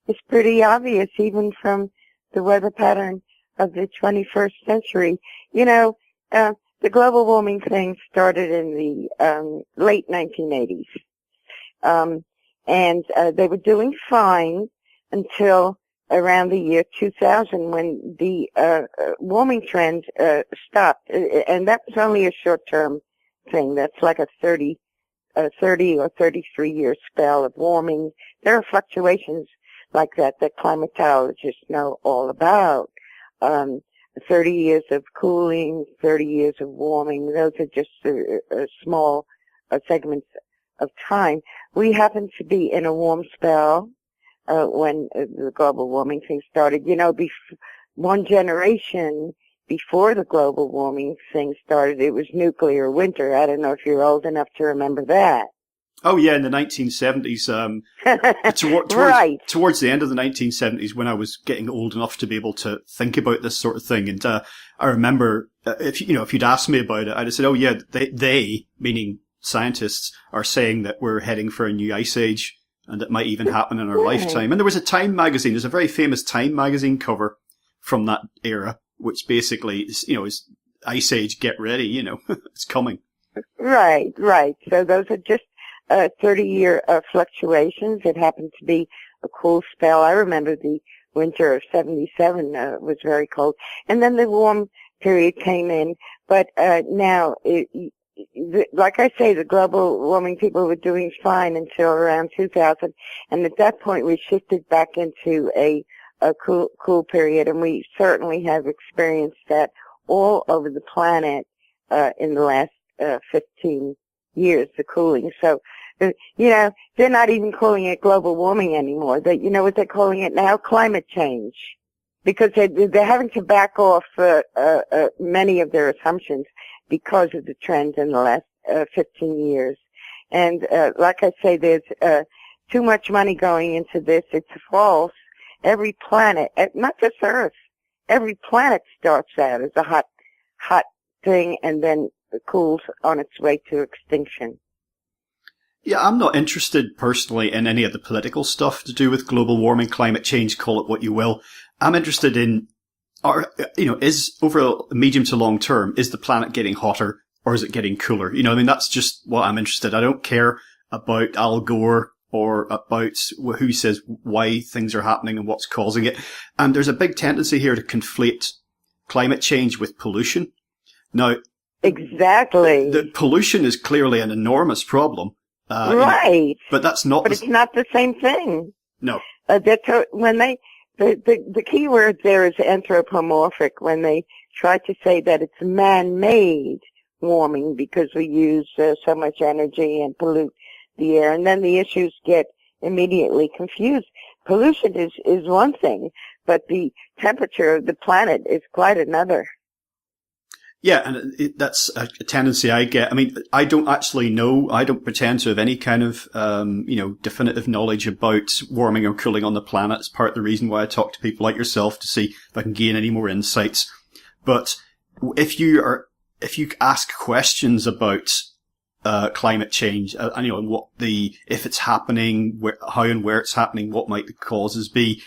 it's pretty obvious even from the weather pattern of the 21st century. The the global warming thing started in the late 1980s. And they were doing fine until around the year 2000 when the warming trend stopped. And that was only a short-term thing. That's like a 30 or 33-year spell of warming. There are fluctuations like that climatologists know all about. 30 years of cooling, 30 years of warming. Those are just small segments of time. We happen to be in a warm spell when the global warming thing started. You know, one generation before the global warming thing started, it was nuclear winter. I don't know if you're old enough to remember that. Oh yeah, in the 1970s. Right. Towards the end of the 1970s, when I was getting old enough to be able to think about this sort of thing, and I remember if you'd asked me about it, I'd have said, "Oh yeah, they meaning scientists are saying that we're heading for a new ice age, and it might even happen in our lifetime." And there was a Time magazine. There's a very famous Time magazine cover from that era, which basically is ice age. Get ready, it's coming. Right. So those are just 30-year fluctuations. It happened to be a cool spell. I remember the winter of 77 was very cold. And then the warm period came in. But now, like I say, the global warming people were doing fine until around 2000. And at that point, we shifted back into a cool period. And we certainly have experienced that all over the planet in the last 15 years, the cooling. So, they're not even calling it global warming anymore. You know what they're calling it now? Climate change. Because they're having to back off many of their assumptions because of the trends in the last 15 years. And like I say, there's too much money going into this. It's false. Every planet, not just Earth, every planet starts out as a hot thing and then cools on its way to extinction. Yeah, I'm not interested personally in any of the political stuff to do with global warming, climate change, call it what you will. I'm interested in, is over a medium to long term, is the planet getting hotter or is it getting cooler? That's just what I'm interested in. I don't care about Al Gore or about who says why things are happening and what's causing it. And there's a big tendency here to conflate climate change with pollution. Now, exactly. The pollution is clearly an enormous problem. Right. But that's not. But it's not the same thing. No. The key word there is anthropomorphic. When they try to say that it's man-made warming because we use so much energy and pollute the air, and then the issues get immediately confused. Pollution is one thing, but the temperature of the planet is quite another. Yeah, and that's a tendency I get. I mean, I don't actually know. I don't pretend to have any kind of, definitive knowledge about warming or cooling on the planet. It's part of the reason why I talk to people like yourself to see if I can gain any more insights. But if you ask questions about climate change, and if it's happening, how and where it's happening, what might the causes be,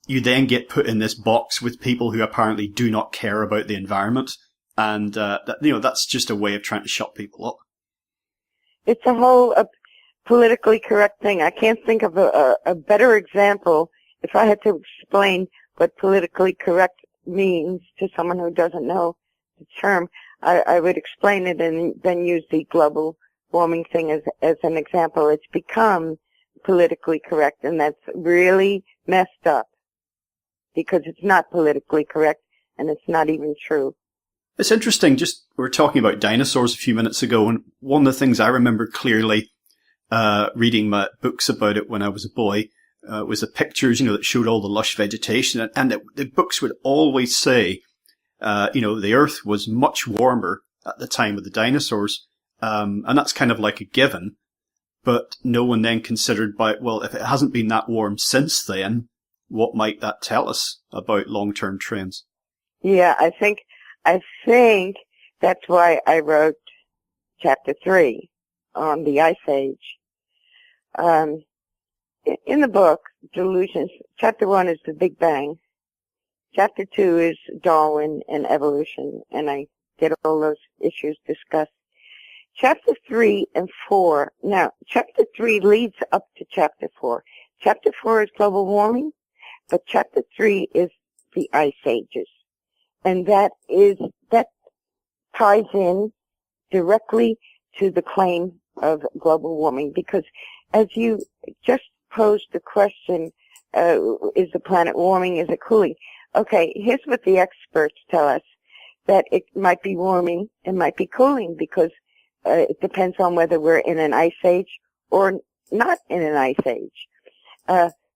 you then get put in this box with people who apparently do not care about the environment. And, that's just a way of trying to shut people up. It's a whole politically correct thing. I can't think of a better example. If I had to explain what politically correct means to someone who doesn't know the term, I would explain it and then use the global warming thing as an example. It's become politically correct, and that's really messed up because it's not politically correct and it's not even true. It's interesting. We were talking about dinosaurs a few minutes ago, and one of the things I remember clearly reading my books about it when I was a boy was the pictures, that showed all the lush vegetation, and the books would always say, the Earth was much warmer at the time of the dinosaurs, and that's kind of like a given. But no one then considered if it hasn't been that warm since then, what might that tell us about long-term trends? Yeah, I think that's why I wrote Chapter 3 on the Ice Age. In the book, Delusions, Chapter 1 is the Big Bang. Chapter 2 is Darwin and evolution, and I get all those issues discussed. Chapter 3 and 4. Now, Chapter 3 leads up to Chapter 4. Chapter 4 is global warming, but Chapter 3 is the ice ages. And that ties in directly to the claim of global warming, because as you just posed the question, is the planet warming, is it cooling? Okay, here's what the experts tell us, that it might be warming, it might be cooling, because it depends on whether we're in an ice age or not in an ice age.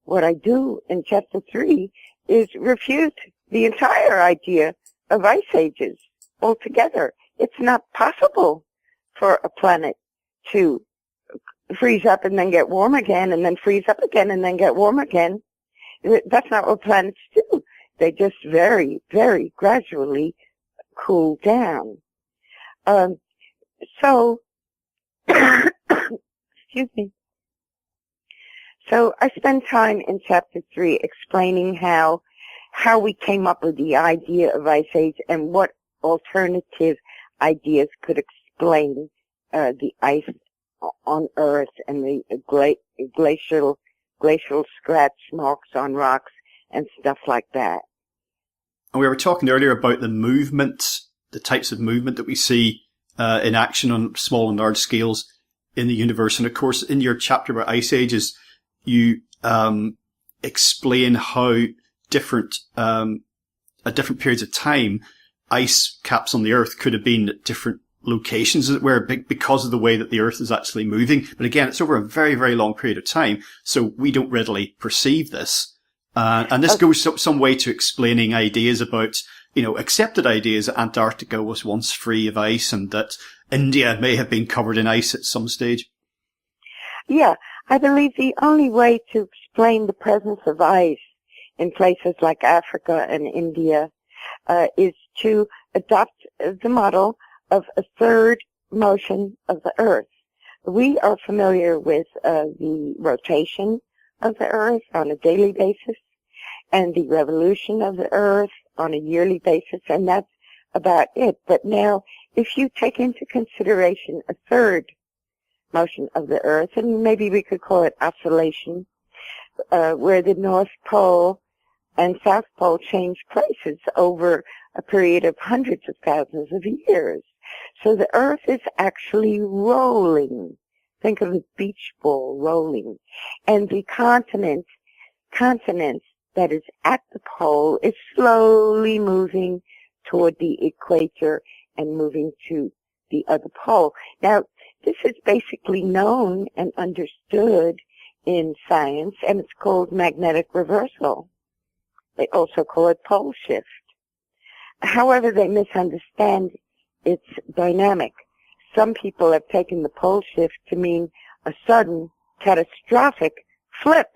What I do in Chapter 3 is refute the entire idea of ice ages altogether. It's not possible for a planet to freeze up and then get warm again, and then freeze up again and then get warm again. That's not what planets do. They just very, very gradually cool down. So, excuse me. So I spend time in Chapter 3 explaining how we came up with the idea of ice age and what alternative ideas could explain the ice on Earth and the glacial scratch marks on rocks and stuff like that. And we were talking earlier about the movement, the types of movement that we see in action on small and large scales in the universe. And of course, in your chapter about ice ages, you explain how different at different periods of time, ice caps on the Earth could have been at different locations, as it were, because of the way that the Earth is actually moving. But again, it's over a very, very long period of time, so we don't readily perceive this. And this goes some way to explaining ideas about, accepted ideas that Antarctica was once free of ice and that India may have been covered in ice at some stage. Yeah, I believe the only way to explain the presence of ice in places like Africa and India is to adopt the model of a third motion of the Earth. We are familiar with the rotation of the Earth on a daily basis and the revolution of the Earth on a yearly basis, and that's about it. But now, if you take into consideration a third motion of the Earth, and maybe we could call it oscillation, where the North Pole and South Pole change places over a period of hundreds of thousands of years. So the Earth is actually rolling. Think of a beach ball rolling. And the continent that is at the pole is slowly moving toward the equator and moving to the other pole. Now, this is basically known and understood in science, and it's called magnetic reversal. They also call it pole shift. However, they misunderstand its dynamic. Some people have taken the pole shift to mean a sudden, catastrophic flip.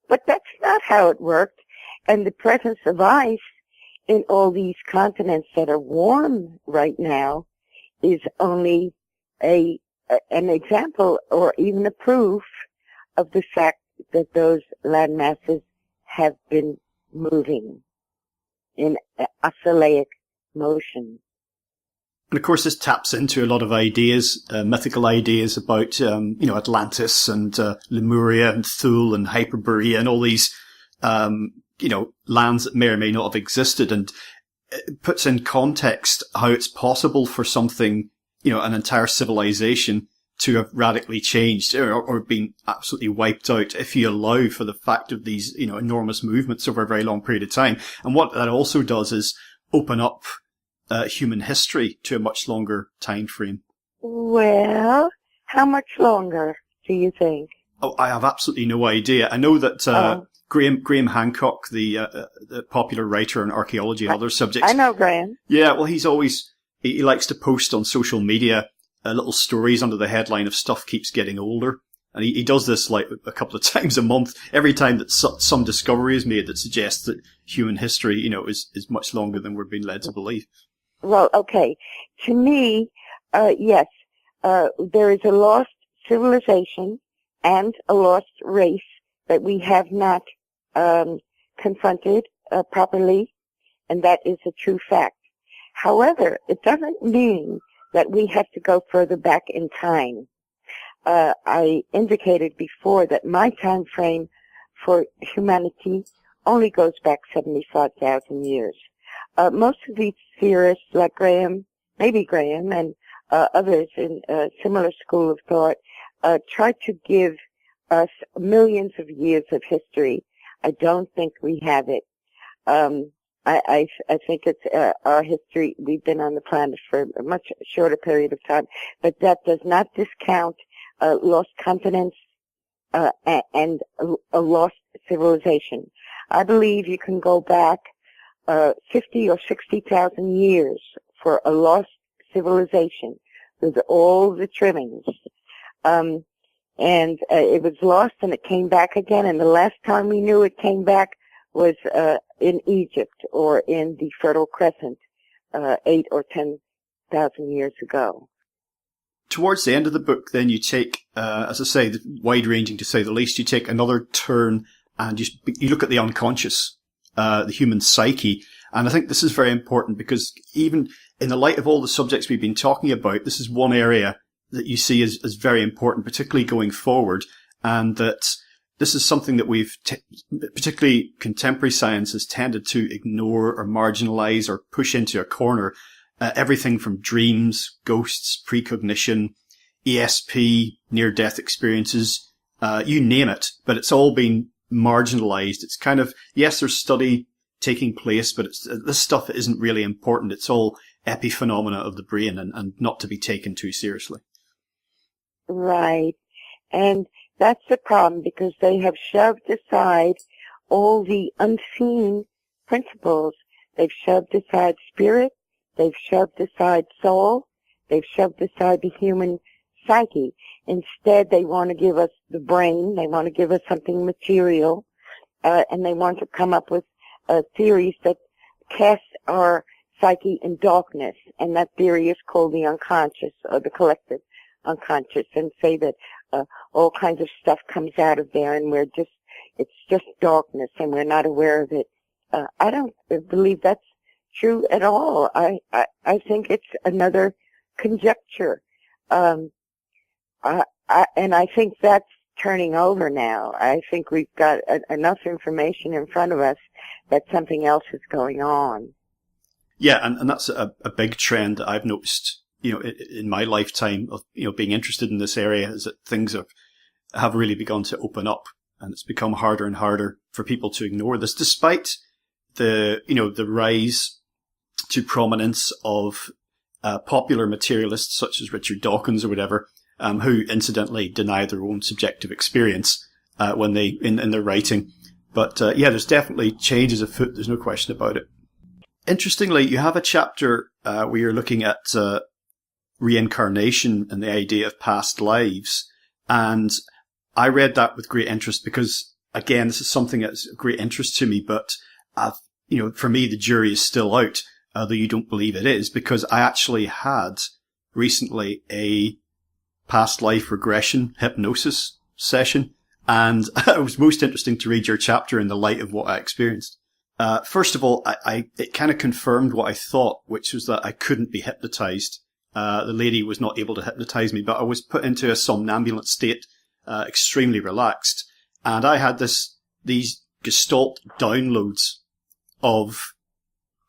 But that's not how it worked. And the presence of ice in all these continents that are warm right now is only an example or even a proof of the fact that those land masses have been moving in oscillaic motion. And of course, this taps into a lot of ideas, mythical ideas about, Atlantis and Lemuria and Thule and Hyperborea and all these, lands that may or may not have existed, and it puts in context how it's possible for something, an entire civilization to have radically changed or been absolutely wiped out if you allow for the fact of these, enormous movements over a very long period of time. And what that also does is open up human history to a much longer time frame. Well, how much longer do you think? Oh, I have absolutely no idea. I know that Graham Hancock, the popular writer on archaeology and other subjects. I know Graham. Yeah, well, he likes to post on social media little stories under the headline of "Stuff Keeps Getting Older." And he does this like a couple of times a month, every time that some discovery is made that suggests that human history, is much longer than we're being led to believe. Well, okay. To me, yes, there is a lost civilization and a lost race that we have not confronted properly, and that is a true fact. However, it doesn't mean that we have to go further back in time. I indicated before that my time frame for humanity only goes back 75,000 years. Most of these theorists, like Graham, maybe Graham, and others in a similar school of thought, try to give us millions of years of history. I don't think we have it. I think it's our history. We've been on the planet for a much shorter period of time, but that does not discount lost continents and a lost civilization. I believe you can go back 50 or 60,000 years for a lost civilization with all the trimmings. And it was lost and it came back again, and the last time we knew it came back was in Egypt or in the Fertile Crescent 8 or 10,000 years ago. Towards the end of the book, then you take, as I say, wide-ranging to say the least, you take another turn and you look at the unconscious, the human psyche. And I think this is very important because even in the light of all the subjects we've been talking about, this is one area that you see as very important, particularly going forward, and that this is something that we've, particularly contemporary science, has tended to ignore or marginalize or push into a corner. Everything from dreams, ghosts, precognition, ESP, near-death experiences, you name it, but it's all been marginalized. It's kind of, yes, there's study taking place, but this stuff isn't really important. It's all epiphenomena of the brain and not to be taken too seriously. Right. And that's the problem, because they have shoved aside all the unseen principles. They've shoved aside spirit. They've shoved aside soul. They've shoved aside the human psyche. Instead, they want to give us the brain. They want to give us something material. And they want to come up with theories that cast our psyche in darkness. And that theory is called the unconscious, or the collective unconscious, and say that all kinds of stuff comes out of there, and it's just darkness, and we're not aware of it. I don't believe that's true at all. I think it's another conjecture. And I think that's turning over now. I think we've got enough information in front of us that something else is going on. Yeah, and that's a big trend that I've noticed, in my lifetime of, being interested in this area, is that things have really begun to open up, and it's become harder and harder for people to ignore this, despite the rise to prominence of popular materialists such as Richard Dawkins or whatever, who incidentally deny their own subjective experience when they in their writing. But there's definitely changes afoot. There's no question about it. Interestingly, you have a chapter where you're looking at reincarnation and the idea of past lives, and I read that with great interest because, again, this is something that's of great interest to me. But for me, the jury is still out, although you don't believe it is, because I actually had recently a past life regression hypnosis session, and it was most interesting to read your chapter in the light of what I experienced. First of all, it kind of confirmed what I thought, which was that I couldn't be hypnotized. The lady was not able to hypnotize me, but I was put into a somnambulant state, extremely relaxed, and I had these gestalt downloads of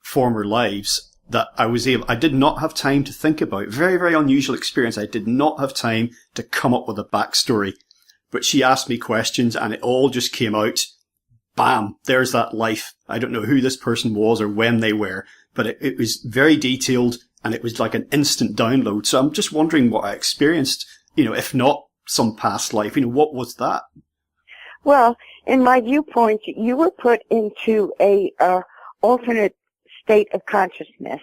former lives that I did not have time to think about. Very, very unusual experience. I did not have time to come up with a backstory, but she asked me questions and it all just came out. Bam, there's that life. I don't know who this person was or when they were, but it was very detailed and it was like an instant download. So I'm just wondering what I experienced, if not some past life, what was that? Well, in my viewpoint, you were put into a alternate state of consciousness.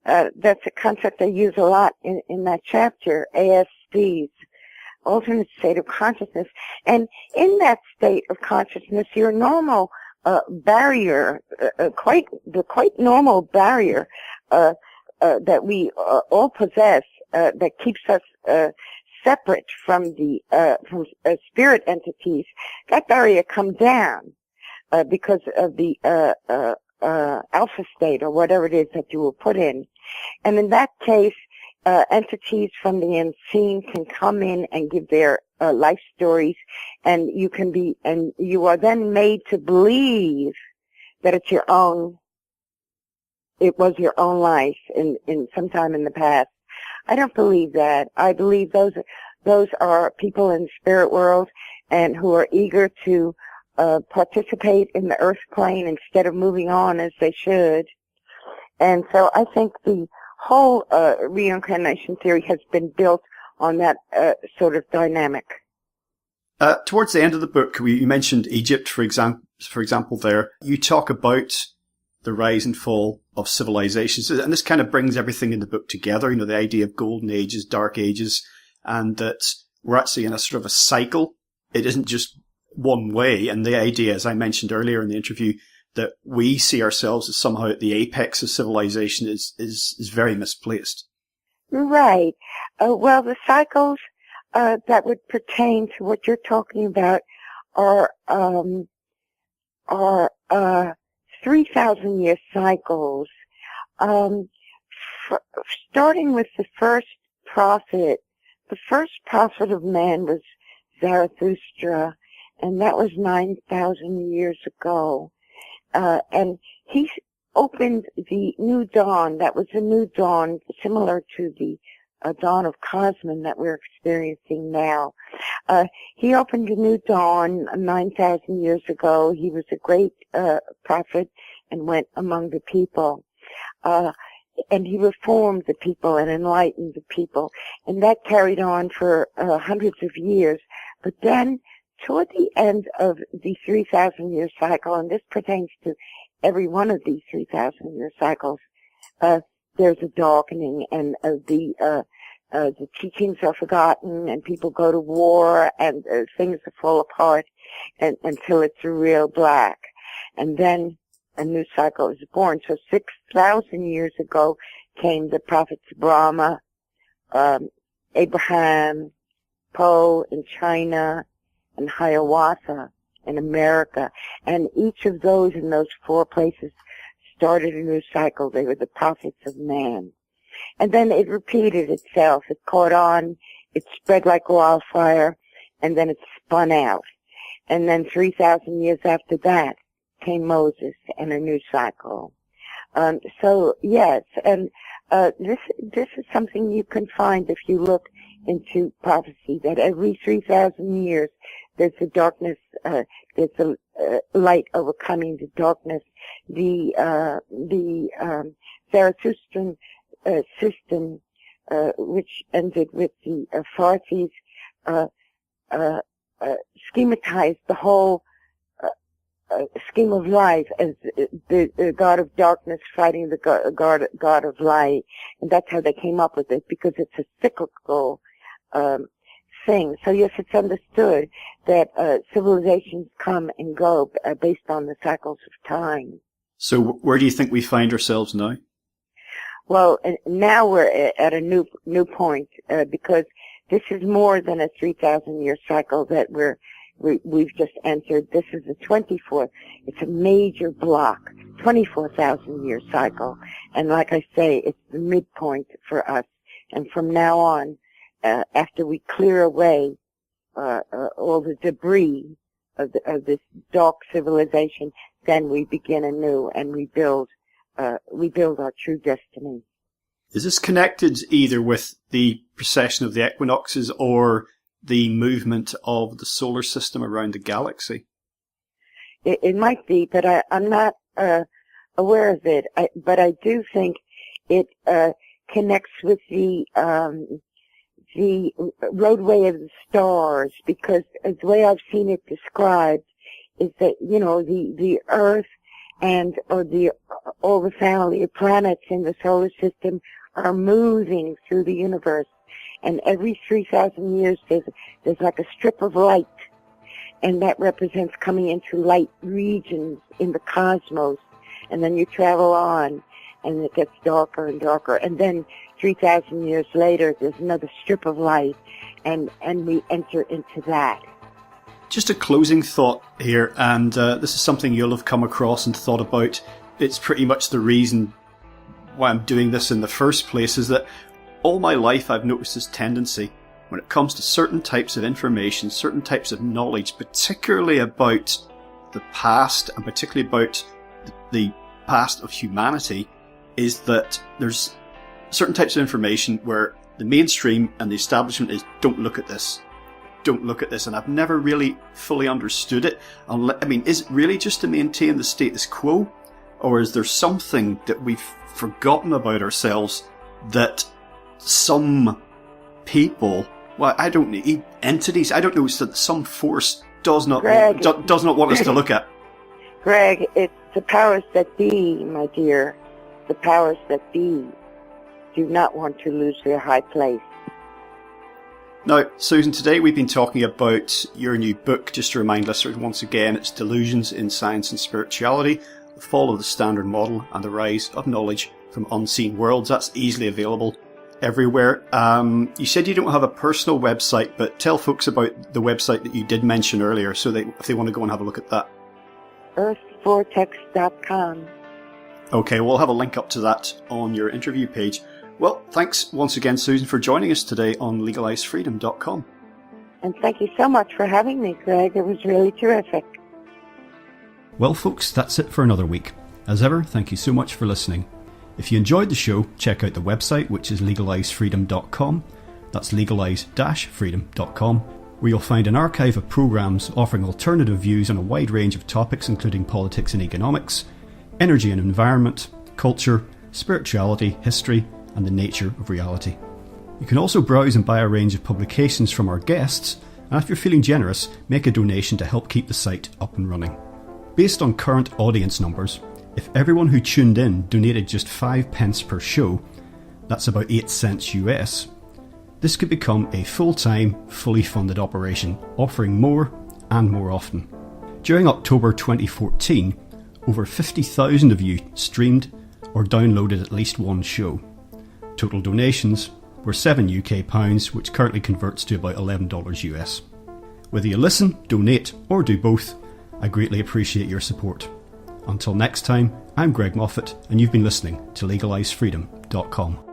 That's a concept I use a lot in that chapter, ASDs. Alternate state of consciousness. And in that state of consciousness, your normal barrier, the quite normal barrier that we all possess, that keeps us separate from the spirit entities, that barrier comes down because of the alpha state or whatever it is that you will put in. And in that case, entities from the unseen can come in and give their life stories, and you are then made to believe that it was your own life in some time in the past. I don't believe that. I believe those are people in the spirit world and who are eager to participate in the earth plane instead of moving on as they should. And so I think the whole reincarnation theory has been built on that sort of dynamic. Towards the end of the book, you mentioned Egypt, for example there. You talk about the rise and fall of civilizations, and this kind of brings everything in the book together, the idea of golden ages, dark ages, and that we're actually in a sort of a cycle. It isn't just one way, and the idea, as I mentioned earlier in the interview, that we see ourselves as somehow at the apex of civilization is very misplaced. Right. Well, the cycles that would pertain to what you're talking about are 3,000-year cycles. Starting with the first prophet of man was Zarathustra, and that was 9,000 years ago. And he opened the new dawn. That was a new dawn similar to the dawn of Cosmos that we're experiencing now. He opened a new dawn 9,000 years ago. He was a great prophet and went among the people. And he reformed the people and enlightened the people. And that carried on for hundreds of years. But then, toward the end of the 3,000-year cycle, and this pertains to every one of these 3,000-year cycles, there's a darkening, and the teachings are forgotten, and people go to war, and things fall apart until it's real black. And then a new cycle is born. So 6,000 years ago came the prophets Brahma, Abraham, Poe in China, and Hiawatha in America. And each of those in those four places started a new cycle. They were the prophets of man. And then it repeated itself. It caught on, it spread like wildfire, and then it spun out. And then 3,000 years after that came Moses and a new cycle. So yes, and this is something you can find if you look into prophecy, that every 3,000 years there's a darkness, there's a light overcoming the darkness. The Zarathustrian system, which ended with the Farsis, schematized the whole scheme of life as the god of darkness fighting the god of light, and that's how they came up with it, because it's a cyclical thing. So yes, it's understood that civilizations come and go based on the cycles of time. So where do you think we find ourselves now? Well, now we're at a new point, because this is more than a 3,000-year cycle that we've just entered. This is a 24th. It's a major block, 24,000-year cycle. And like I say, it's the midpoint for us. And from now on, after we clear away all the debris of this dark civilization, then we begin anew and rebuild our true destiny. Is this connected either with the precession of the equinoxes or the movement of the solar system around the galaxy? It might be, but I'm not aware of it. But I do think it connects with the roadway of the stars, because the way I've seen it described is that, the Earth and all the family of planets in the solar system are moving through the universe. And every 3,000 years there's like a strip of light, and that represents coming into light regions in the cosmos. And then you travel on, and it gets darker and darker. And then 3,000 years later, there's another strip of light, and we enter into that. Just a closing thought here, and this is something you'll have come across and thought about. it's pretty much the reason why I'm doing this in the first place, is that all my life I've noticed this tendency when it comes to certain types of information, certain types of knowledge, particularly about the past and particularly about the past of humanity, is that there's certain types of information where the mainstream and the establishment is, don't look at this. Don't look at this. And I've never really fully understood it. I mean, is it really just to maintain the status quo? Or is there something that we've forgotten about ourselves that some people, well, I don't know, entities, I don't know, that some force does not want us to look at? Greg, it's the powers that be, my dear. The powers that be do not want to lose their high place. Now, Susan, today we've been talking about your new book. Just to remind listeners once again, it's Delusions in Science and Spirituality, the Fall of the Standard Model and the Rise of Knowledge from Unseen Worlds. That's easily available everywhere. You said you don't have a personal website, but tell folks about the website that you did mention earlier, so that if they want to go and have a look at that. earthvortex.com. Okay, we'll have a link up to that on your interview page. Well, thanks once again, Susan, for joining us today on legalizefreedom.com. And thank you so much for having me, Greg. It was really terrific. Well, folks, that's it for another week. As ever, thank you so much for listening. If you enjoyed the show, check out the website, which is legalizefreedom.com. That's legalize-freedom.com, where you'll find an archive of programs offering alternative views on a wide range of topics, including politics and economics, energy and environment, culture, spirituality, history, and the nature of reality. You can also browse and buy a range of publications from our guests, and if you're feeling generous, make a donation to help keep the site up and running. Based on current audience numbers, if everyone who tuned in donated just 5 pence per show, that's about 8 cents US, this could become a full-time, fully funded operation, offering more and more often. During October 2014, over 50,000 of you streamed or downloaded at least one show. Total donations were £7 UK, which currently converts to about $11 US. Whether you listen, donate, or do both, I greatly appreciate your support. Until next time, I'm Greg Moffat, and you've been listening to legalizefreedom.com.